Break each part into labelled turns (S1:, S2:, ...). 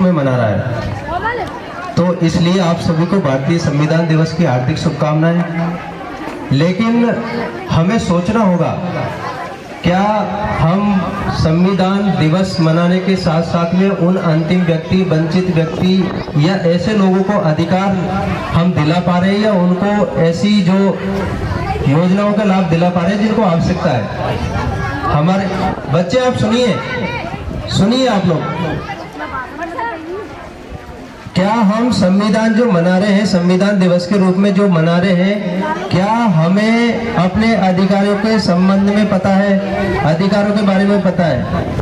S1: में मना रहा है। तो इसलिए आप सभी को भारतीय संविधान दिवस की हार्दिक शुभकामनाएं। लेकिन हमें सोचना होगा, क्या हम संविधान दिवस मनाने के साथ साथ में उन अंतिम व्यक्ति, वंचित व्यक्ति या ऐसे लोगों को अधिकार हम दिला पा रहे हैं, या उनको ऐसी जो योजनाओं का लाभ दिला पा रहे हैं जिनको आवश्यकता है? हमारे बच्चे, आप सुनिए आप लोग, क्या हम संविधान जो मना रहे हैं, संविधान दिवस के रूप में जो मना रहे हैं, क्या हमें अपने अधिकारों के संबंध में पता है? अधिकारों के बारे में पता है?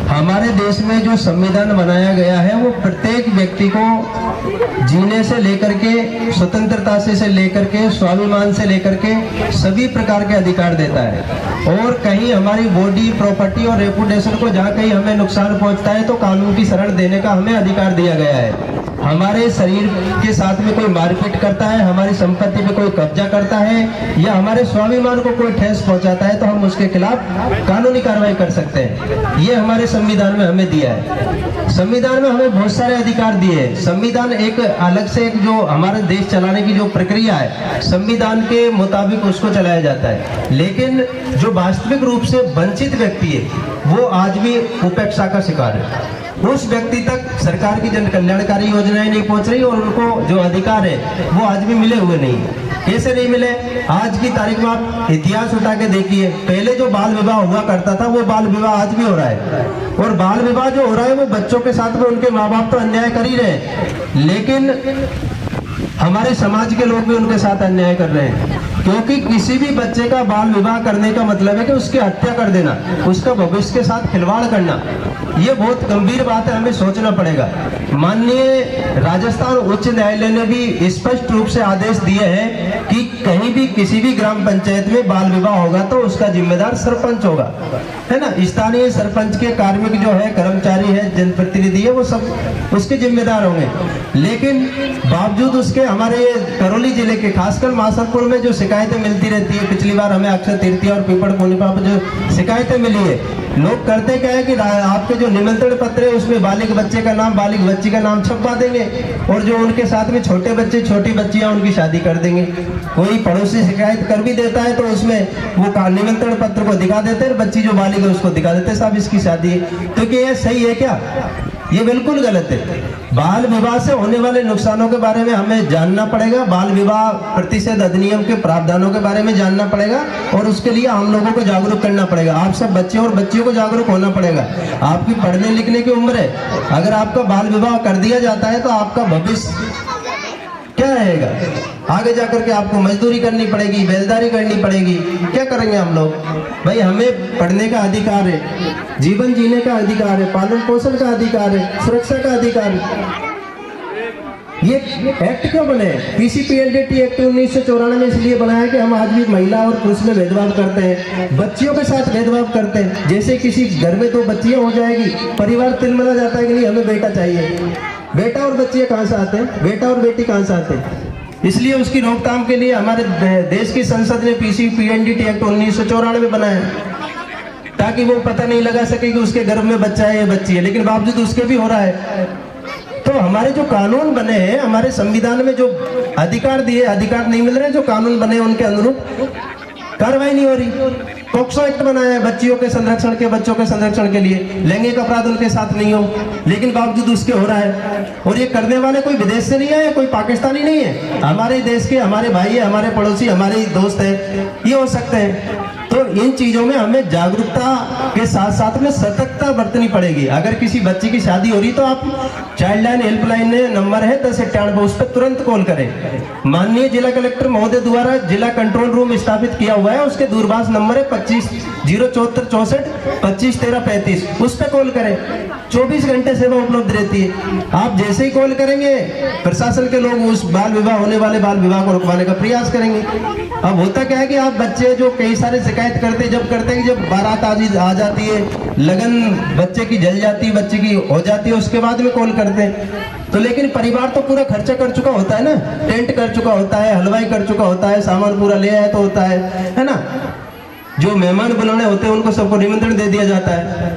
S1: हमारे देश में जो संविधान बनाया गया है वो प्रत्येक व्यक्ति को जीने से लेकर के, स्वतंत्रता से लेकर के, स्वाभिमान से लेकर के सभी प्रकार के अधिकार देता है। और कहीं हमारी बॉडी, प्रॉपर्टी और रेपुटेशन को जहाँ कहीं हमें नुकसान पहुँचता है तो कानून की शरण देने का हमें अधिकार दिया गया है। हमारे शरीर के साथ में कोई मारपीट करता है, हमारी संपत्ति पे कोई कब्जा करता है या हमारे स्वाभिमान को कोई ठेस पहुंचाता है तो हम उसके खिलाफ कानूनी कार्रवाई कर सकते हैं। ये हमारे संविधान में हमें दिया है। संविधान में हमें बहुत सारे अधिकार दिए हैं। संविधान एक अलग से एक जो हमारे देश चलाने की जो प्रक्रिया है, संविधान के मुताबिक उसको चलाया जाता है। लेकिन जो वास्तविक रूप से वंचित व्यक्ति है वो आज भी उपेक्षा का शिकार है। उस व्यक्ति तक सरकार की जन कल्याणकारी योजनाएं नहीं पहुंच रही और उनको जो अधिकार है वो आज भी मिले हुए नहीं। कैसे नहीं मिले? आज की तारीख में आप इतिहास उठा के देखिए, पहले जो बाल विवाह हुआ करता था वो बाल विवाह आज भी हो रहा है। और बाल विवाह जो हो रहा है वो बच्चों के साथ में उनके माँ बाप तो अन्याय कर ही रहे, लेकिन हमारे समाज के लोग भी उनके साथ अन्याय कर रहे हैं। क्योंकि किसी भी बच्चे का बाल विवाह करने का मतलब है कि उसकी हत्या कर देना, उसका भविष्य के साथ खिलवाड़ करना। ये बहुत गंभीर बात है, हमें सोचना पड़ेगा। माननीय राजस्थान उच्च न्यायालय ने भी स्पष्ट रूप से आदेश दिए हैं कि कहीं भी किसी भी ग्राम पंचायत में बाल विवाह होगा तो उसका जिम्मेदार सरपंच होगा, है ना। स्थानीय सरपंच के कार्मिक जो है, कर्मचारी है, जनप्रतिनिधि है, वो सब उसके जिम्मेदार होंगे। लेकिन बावजूद उसके हमारे करौली जिले के खासकर मासरपुर में जो शिकायतें मिलती रहती है, पिछली बार हमें अक्षर तृतीया और पीपड़ पूर्णिमा पर जो शिकायतें मिली है, लोग करते क्या है कि आपके जो निमंत्रण पत्र है उसमें बालिग बच्चे का नाम, बालिग बच्ची का नाम छपवा देंगे और जो उनके साथ में छोटे बच्चे, छोटी बच्चियां, उनकी शादी कर देंगे। कोई पड़ोसी शिकायत कर भी देता है तो उसमें वो निमंत्रण पत्र को दिखा देते हैं, बच्ची जो बालिग है उसको दिखा देते हैं, साहब इसकी शादी है। तो क्या ये सही है क्या? ये बिल्कुल गलत है। बाल विवाह से होने वाले नुकसानों के बारे में हमें जानना पड़ेगा, बाल विवाह प्रतिषेध अधिनियम के प्रावधानों के बारे में जानना पड़ेगा और उसके लिए हम लोगों को जागरूक करना पड़ेगा। आप सब बच्चे और बच्चियों को जागरूक होना पड़ेगा। आपकी पढ़ने लिखने की उम्र है, अगर आपका बाल विवाह कर दिया जाता है तो आपका भविष्य क्या रहेगा? आगे जाकर के आपको मजदूरी करनी पड़ेगी, बेलदारी करनी पड़ेगी। क्या करेंगे हम लोग? भाई हमें पढ़ने का अधिकार है, जीवन जीने का अधिकार है, पालन पोषण का अधिकार है, सुरक्षा का अधिकार है। ये एक्ट क्यों बने? पीसीपीएलडीटी एक्ट 1994 में इसलिए बनाया कि हम आज भी महिला और पुरुष में भेदभाव करते हैं, बच्चियों के साथ भेदभाव करते हैं। जैसे किसी घर में दो बच्चियां हो जाएगी, परिवार तिलमिला जाता है कि नहीं हमें बेटा चाहिए। बेटा और बच्चियां कहाँ से आते हैं? बेटा और बेटी कहाँ से आते हैं? इसलिए उसकी रोकथाम के लिए हमारे देश की संसद ने पीसीपीएलडीटी एक्ट 1994 में बनाया, ताकि वो पता नहीं लगा सके कि उसके गर्भ में बच्चा है या बच्ची है, लेकिन बावजूद उसके भी हो रहा है। तो हमारे जो कानून बने हैं, हमारे संविधान में जो अधिकार दिए, अधिकार नहीं मिल रहे, जो कानून बने उनके अनुरूप कार्रवाई नहीं हो रही। पॉक्सो एक्ट बनाया है बच्चियों के संरक्षण के, बच्चों के संरक्षण के लिए, लैंगिक अपराध उनके साथ नहीं हो, लेकिन बावजूद उसके हो रहा है। और ये करने वाले कोई विदेश से नहीं आए, कोई पाकिस्तानी नहीं है, हमारे देश के, हमारे भाई है, हमारे पड़ोसी, हमारे दोस्त है, ये हो सकते हैं। तो इन चीजों में हमें जागरूकता के साथ साथ में सतर्कता बरतनी पड़ेगी। अगर किसी बच्ची की शादी हो रही तो आप चाइल्ड लाइन हेल्पलाइन नंबर है 1098, उस पर तुरंत कॉल करें। माननीय जिला कलेक्टर महोदय द्वारा जिला कंट्रोल रूम स्थापित किया हुआ है, उसके दूरभाष नंबर है 25 074 64 25 13 35, उस पर कॉल करें। 24 घंटे सेवा उपलब्ध रहती है। आप जैसे ही कॉल करेंगे प्रशासन के लोग उस बाल विवाह, होने वाले बाल विवाह को रुकवाने का प्रयास करेंगे। अब होता क्या है कि आप बच्चे जो कई सारे शिकायत करते हैं, जब करते हैं कि जब बारात आ जाती है, लगन बच्चे की जल जाती है, बच्चे की हो जाती है, उसके बाद में कॉल करते हैं। तो लेकिन परिवार तो पूरा खर्चा कर चुका होता है ना, टेंट कर चुका होता है, हलवाई कर चुका होता है, सामान पूरा ले आया तो होता है ना। जो मेहमान बुलाने होते हैं उनको सबको निमंत्रण दे दिया जाता है।